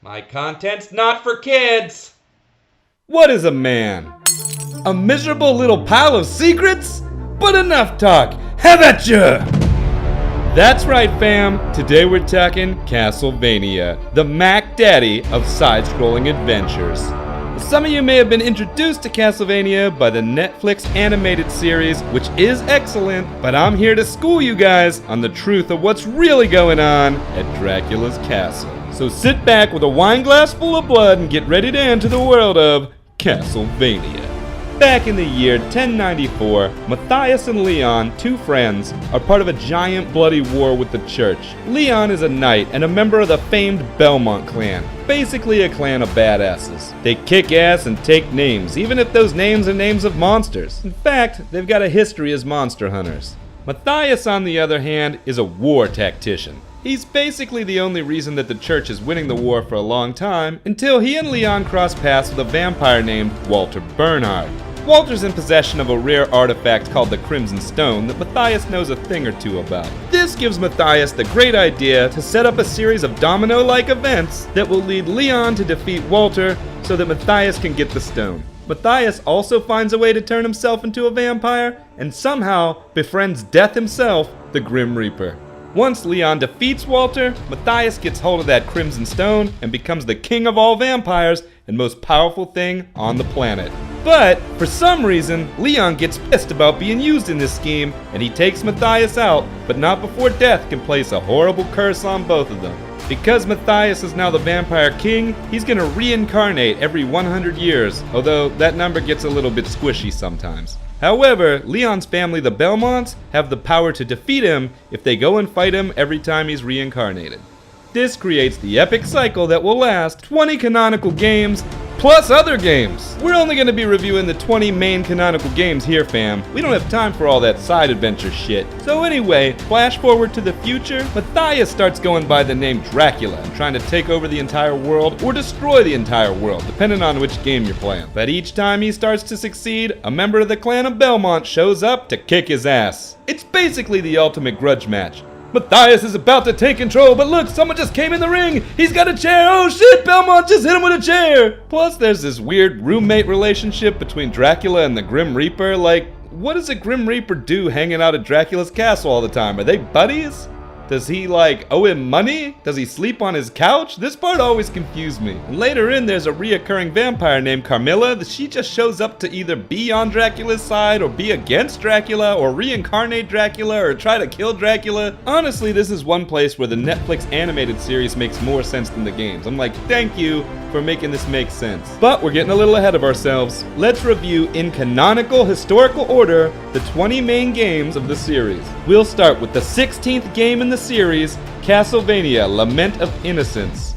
My content's not for kids! What is a man? A miserable little pile of secrets? But enough talk, have at ya! That's right, fam. Today we're talking Castlevania, the Mac Daddy of side-scrolling adventures. Some of you may have been introduced to Castlevania by the Netflix animated series, which is excellent, but I'm here to school you guys on the truth of what's really going on at Dracula's castle. So sit back with a wine glass full of blood and get ready to enter the world of Castlevania. Back in the year 1094, Matthias and Leon, two friends, are part of a giant bloody war with the church. Leon is a knight and a member of the famed Belmont clan, basically a clan of badasses. They kick ass and take names, even if those names are names of monsters. In fact, they've got a history as monster hunters. Matthias, on the other hand, is a war tactician. He's basically the only reason that the church is winning the war for a long time, until he and Leon cross paths with a vampire named Walter Bernhard. Walter's in possession of a rare artifact called the Crimson Stone that Matthias knows a thing or two about. This gives Matthias the great idea to set up a series of domino-like events that will lead Leon to defeat Walter so that Matthias can get the stone. Matthias also finds a way to turn himself into a vampire and somehow befriends Death himself, the Grim Reaper. Once Leon defeats Walter, Matthias gets hold of that Crimson Stone and becomes the king of all vampires and most powerful thing on the planet. But, for some reason, Leon gets pissed about being used in this scheme, and he takes Matthias out, but not before Death can place a horrible curse on both of them. Because Matthias is now the Vampire King, he's gonna reincarnate every 100 years, although that number gets a little bit squishy sometimes. However, Leon's family, the Belmonts, have the power to defeat him if they go and fight him every time he's reincarnated. This creates the epic cycle that will last 20 canonical games, plus other games. We're only going to be reviewing the 20 main canonical games here, fam. We don't have time for all that side adventure shit. So anyway, flash forward to the future, Matthias starts going by the name Dracula and trying to take over the entire world or destroy the entire world, depending on which game you're playing. But each time he starts to succeed, a member of the clan of Belmont shows up to kick his ass. It's basically the ultimate grudge match. Matthias is about to take control, but look, someone just came in the ring! He's got a chair! Oh shit, Belmont just hit him with a chair! Plus, there's this weird roommate relationship between Dracula and the Grim Reaper. Like, what does a Grim Reaper do hanging out at Dracula's castle all the time? Are they buddies? Does he, owe him money? Does he sleep on his couch? This part always confused me. And later in, there's a reoccurring vampire named Carmilla that she just shows up to either be on Dracula's side or be against Dracula or reincarnate Dracula or try to kill Dracula. Honestly, this is one place where the Netflix animated series makes more sense than the games. I'm like, thank you for making this make sense. But we're getting a little ahead of ourselves. Let's review in canonical historical order the 20 main games of the series. We'll start with the 16th game in the series, Castlevania Lament of Innocence.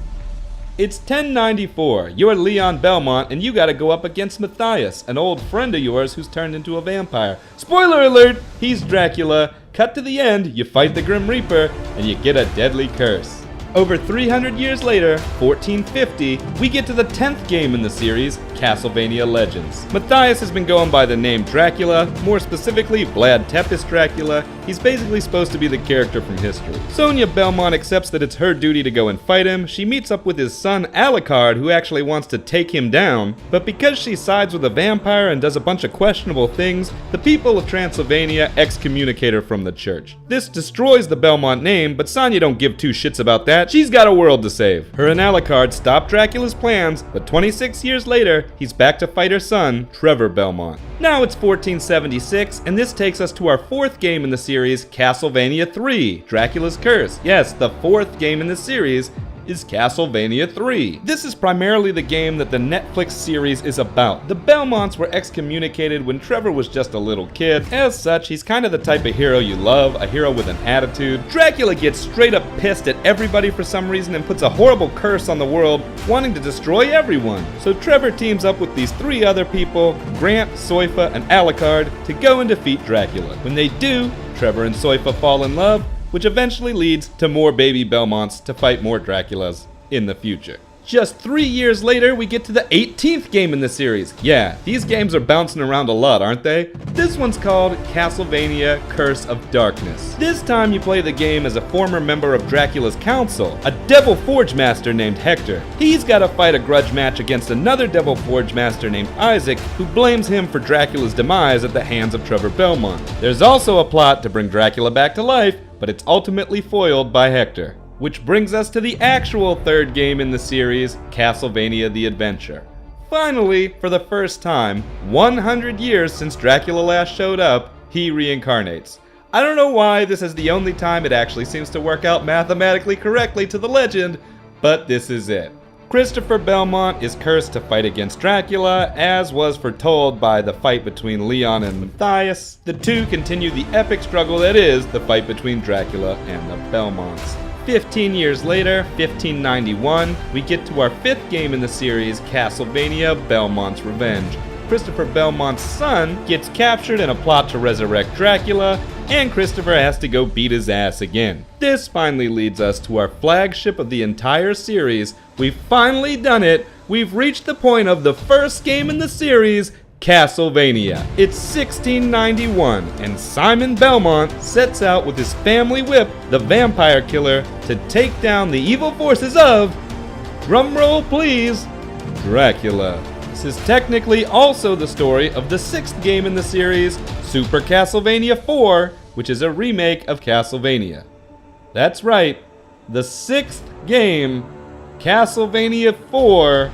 It's 1094, you're Leon Belmont and you gotta go up against Matthias, an old friend of yours who's turned into a vampire. Spoiler alert, he's Dracula. Cut to the end, you fight the Grim Reaper and you get a deadly curse. Over 300 years later, 1450, we get to the 10th game in the series, Castlevania Legends. Matthias has been going by the name Dracula, more specifically Vlad Tepes Dracula. He's basically supposed to be the character from history. Sonia Belmont accepts that it's her duty to go and fight him. She meets up with his son Alucard, who actually wants to take him down, but because she sides with a vampire and does a bunch of questionable things, the people of Transylvania excommunicate her from the church. This destroys the Belmont name, but Sonia don't give two shits about that. She's got a world to save. Her and Alucard stop Dracula's plans, but 26 years later, he's back to fight her son, Trevor Belmont. Now it's 1476, and this takes us to our fourth game in the series, Castlevania 3, Dracula's Curse. Yes, the fourth game in the series is Castlevania 3. This is primarily the game that the Netflix series is about. The Belmonts were excommunicated when Trevor was just a little kid. As such, he's kind of the type of hero you love, a hero with an attitude. Dracula gets straight up pissed at everybody for some reason and puts a horrible curse on the world, wanting to destroy everyone. So Trevor teams up with these three other people, Grant, Soifa, and Alucard, to go and defeat Dracula. When they do, Trevor and Soifa fall in love, which eventually leads to more baby Belmonts to fight more Draculas in the future. Just 3 years later, we get to the 18th game in the series. Yeah, these games are bouncing around a lot, aren't they? This one's called Castlevania Curse of Darkness. This time you play the game as a former member of Dracula's council, a Devil Forge Master named Hector. He's got to fight a grudge match against another Devil Forge Master named Isaac, who blames him for Dracula's demise at the hands of Trevor Belmont. There's also a plot to bring Dracula back to life, but it's ultimately foiled by Hector. Which brings us to the actual third game in the series, Castlevania The Adventure. Finally, for the first time, 100 years since Dracula last showed up, he reincarnates. I don't know why this is the only time it actually seems to work out mathematically correctly to the legend, but this is it. Christopher Belmont is cursed to fight against Dracula, as was foretold by the fight between Leon and Matthias. The two continue the epic struggle that is the fight between Dracula and the Belmonts. 15 years later, 1591, we get to our fifth game in the series, Castlevania Belmont's Revenge. Christopher Belmont's son gets captured in a plot to resurrect Dracula, and Christopher has to go beat his ass again. This finally leads us to our flagship of the entire series. We've finally done it. We've reached the point of the first game in the series, Castlevania. It's 1691, and Simon Belmont sets out with his family whip, the Vampire Killer, to take down the evil forces of, drumroll please, Dracula. This is technically also the story of the sixth game in the series, Super Castlevania 4, which is a remake of Castlevania. That's right, the sixth game, Castlevania 4,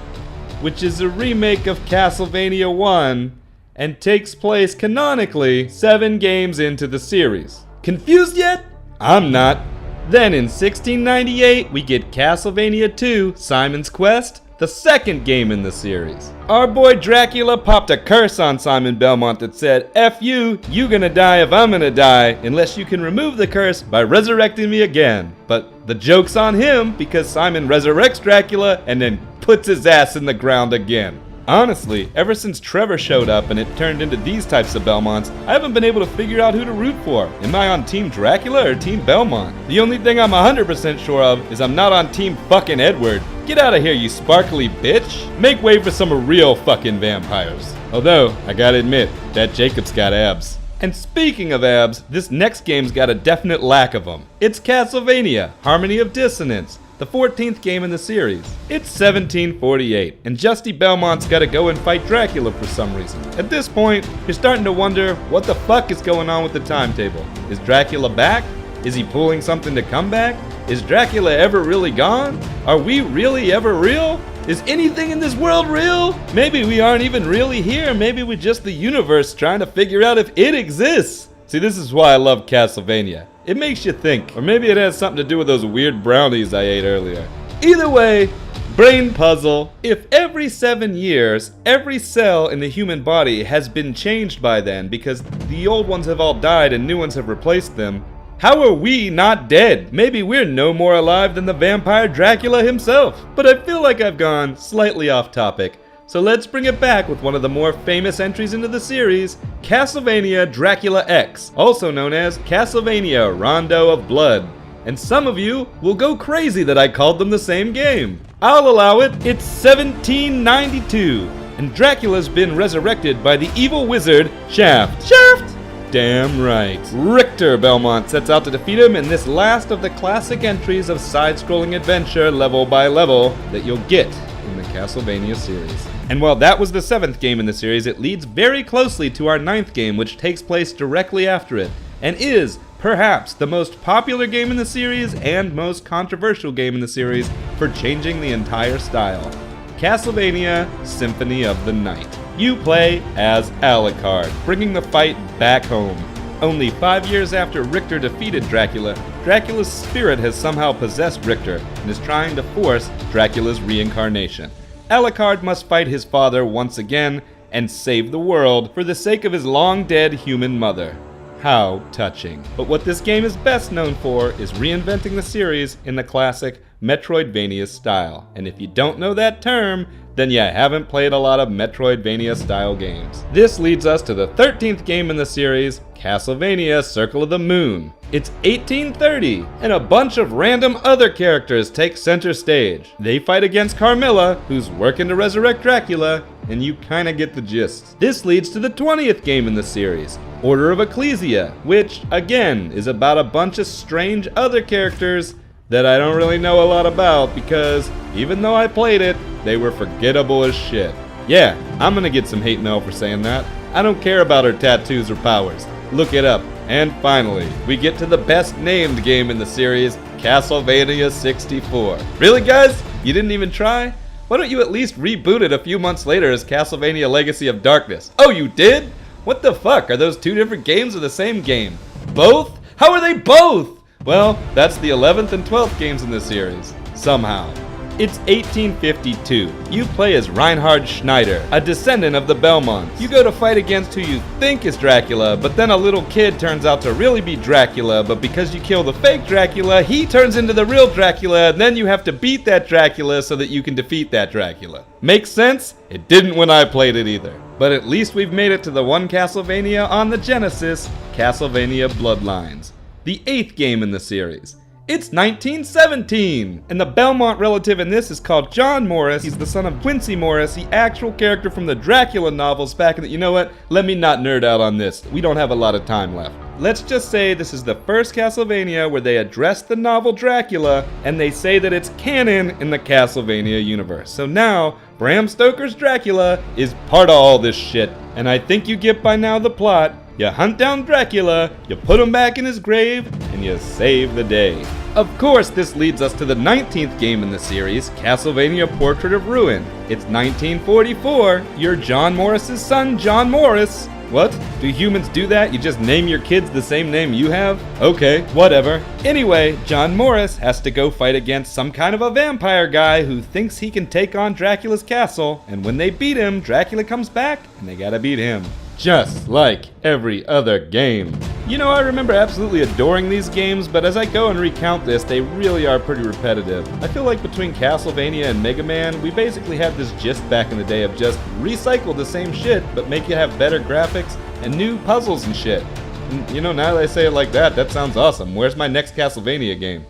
which is a remake of Castlevania 1, and takes place canonically 7 games into the series. Confused yet? I'm not. Then in 1698, we get Castlevania 2, Simon's Quest, the second game in the series. Our boy Dracula popped a curse on Simon Belmont that said, F you gonna die if I'm gonna die, unless you can remove the curse by resurrecting me again. But the joke's on him, because Simon resurrects Dracula and then puts his ass in the ground again. Honestly, ever since Trevor showed up and it turned into these types of Belmonts, I haven't been able to figure out who to root for. Am I on Team Dracula or Team Belmont? The only thing I'm 100% sure of is I'm not on Team fucking Edward. Get out of here, you sparkly bitch. Make way for some real fucking vampires. Although, I gotta admit, that Jacob's got abs. And speaking of abs, this next game's got a definite lack of them. It's Castlevania, Harmony of Dissonance, the 14th game in the series. It's 1748, and Justy Belmont's gotta go and fight Dracula for some reason. At this point, you're starting to wonder what the fuck is going on with the timetable. Is Dracula back? Is he pulling something to come back? Is Dracula ever really gone? Are we really ever real? Is anything in this world real? Maybe we aren't even really here. Maybe we're just the universe trying to figure out if it exists. See, this is why I love Castlevania. It makes you think. Or maybe it has something to do with those weird brownies I ate earlier. Either way, brain puzzle. If every 7 years, every cell in the human body has been changed by then because the old ones have all died and new ones have replaced them, how are we not dead? Maybe we're no more alive than the vampire Dracula himself. But I feel like I've gone slightly off topic. So let's bring it back with one of the more famous entries into the series, Castlevania Dracula X, also known as Castlevania Rondo of Blood. And some of you will go crazy that I called them the same game. I'll allow it. It's 1792, and Dracula's been resurrected by the evil wizard Shaft. Shaft! Damn right. Richter Belmont sets out to defeat him in this last of the classic entries of side-scrolling adventure level by level that you'll get in the Castlevania series. And while that was the 7th game in the series, it leads very closely to our 9th game, which takes place directly after it, and is, perhaps, the most popular game in the series and most controversial game in the series for changing the entire style. Castlevania Symphony of the Night. You play as Alucard, bringing the fight back home. Only 5 years after Richter defeated Dracula, Dracula's spirit has somehow possessed Richter and is trying to force Dracula's reincarnation. Alucard must fight his father once again and save the world for the sake of his long-dead human mother. How touching. But what this game is best known for is reinventing the series in the classic Metroidvania style. And if you don't know that term, then you haven't played a lot of Metroidvania style games. This leads us to the 13th game in the series, Castlevania Circle of the Moon. It's 1830, and a bunch of random other characters take center stage. They fight against Carmilla, who's working to resurrect Dracula, and you kinda get the gist. This leads to the 20th game in the series, Order of Ecclesia, which, again, is about a bunch of strange other characters that I don't really know a lot about because, even though I played it, they were forgettable as shit. Yeah, I'm gonna get some hate mail for saying that. I don't care about her tattoos or powers. Look it up. And finally, we get to the best named game in the series, Castlevania 64. Really, guys? You didn't even try? Why don't you at least reboot it a few months later as Castlevania Legacy of Darkness? Oh, you did? What the fuck? Are those two different games or the same game? Both? How are they both? Well, that's the 11th and 12th games in the series. Somehow. It's 1852. You play as Reinhard Schneider, a descendant of the Belmonts. You go to fight against who you think is Dracula, but then a little kid turns out to really be Dracula, but because you kill the fake Dracula, he turns into the real Dracula, and then you have to beat that Dracula so that you can defeat that Dracula. Makes sense? It didn't when I played it either. But at least we've made it to the one Castlevania on the Genesis, Castlevania Bloodlines, the 8th game in the series. It's 1917, and the Belmont relative in this is called John Morris. He's the son of Quincy Morris, the actual character from the Dracula novels back in the... You know what? Let me not nerd out on this. We don't have a lot of time left. Let's just say this is the first Castlevania where they address the novel Dracula, and they say that it's canon in the Castlevania universe. So now, Bram Stoker's Dracula is part of all this shit. And I think you get by now the plot. You hunt down Dracula, you put him back in his grave, and you save the day. Of course, this leads us to the 19th game in the series, Castlevania Portrait of Ruin. It's 1944, you're John Morris's son, John Morris. What? Do humans do that? You just name your kids the same name you have? Okay, whatever. Anyway, John Morris has to go fight against some kind of a vampire guy who thinks he can take on Dracula's castle, and when they beat him, Dracula comes back, and they gotta beat him. Just like every other game. You know, I remember absolutely adoring these games, but as I go and recount this, they really are pretty repetitive. I feel like between Castlevania and Mega Man, we basically had this gist back in the day of just recycle the same shit, but make it have better graphics and new puzzles and shit. And, you know, now that I say it like that, that sounds awesome. Where's my next Castlevania game?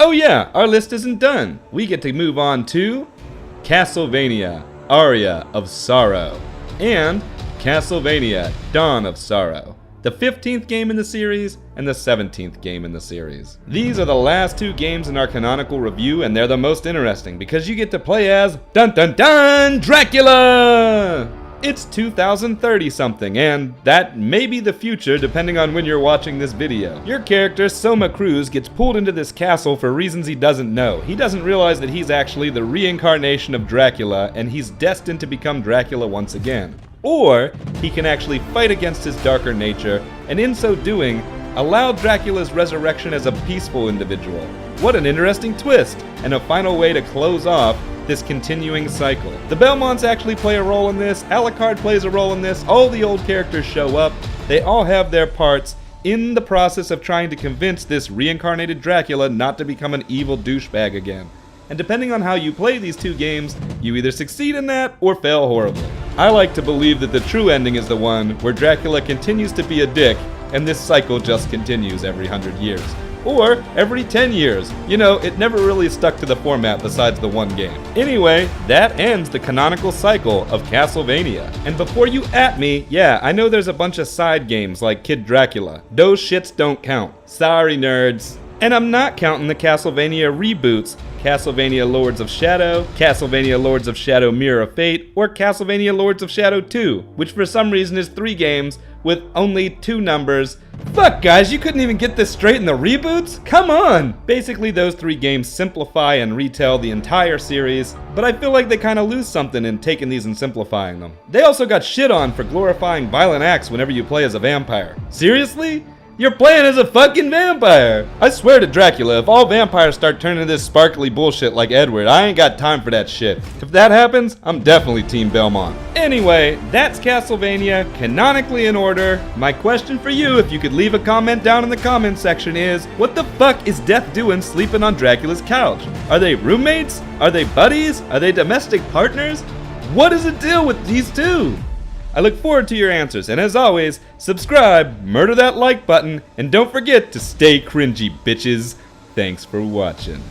Oh yeah, our list isn't done. We get to move on to Castlevania, Aria of Sorrow, and Castlevania, Dawn of Sorrow, the 15th game in the series and the 17th game in the series. These are the last two games in our canonical review, and they're the most interesting because you get to play as Dracula! It's 2030 something, and that may be the future depending on when you're watching this video. Your character, Soma Cruz, gets pulled into this castle for reasons he doesn't know. He doesn't realize that he's actually the reincarnation of Dracula, and he's destined to become Dracula once again. Or he can actually fight against his darker nature, and in so doing, allow Dracula's resurrection as a peaceful individual. What an interesting twist, and a final way to close off this continuing cycle. The Belmonts actually play a role in this, Alucard plays a role in this, all the old characters show up, they all have their parts in the process of trying to convince this reincarnated Dracula not to become an evil douchebag again. And depending on how you play these two games, you either succeed in that or fail horribly. I like to believe that the true ending is the one where Dracula continues to be a dick, and this cycle just continues every 100 years. Or every 10 years. You know, it never really stuck to the format besides the one game. Anyway, that ends the canonical cycle of Castlevania. And before you at me, yeah, I know there's a bunch of side games like Kid Dracula. Those shits don't count. Sorry, nerds. And I'm not counting the Castlevania reboots, Castlevania Lords of Shadow, Castlevania Lords of Shadow Mirror of Fate, or Castlevania Lords of Shadow 2, which for some reason is 3 games with only 2 numbers. Fuck guys, you couldn't even get this straight in the reboots? Come on! Basically those 3 games simplify and retell the entire series, but I feel like they kinda lose something in taking these and simplifying them. They also got shit on for glorifying violent acts whenever you play as a vampire. Seriously? You're playing as a fucking vampire! I swear to Dracula, if all vampires start turning this sparkly bullshit like Edward, I ain't got time for that shit. If that happens, I'm definitely Team Belmont. Anyway, that's Castlevania, canonically in order. My question for you, if you could leave a comment down in the comment section, is what the fuck is Death doing sleeping on Dracula's couch? Are they roommates? Are they buddies? Are they domestic partners? What is the deal with these two? I look forward to your answers, and as always, subscribe, murder that like button, and don't forget to stay cringy, bitches. Thanks for watching.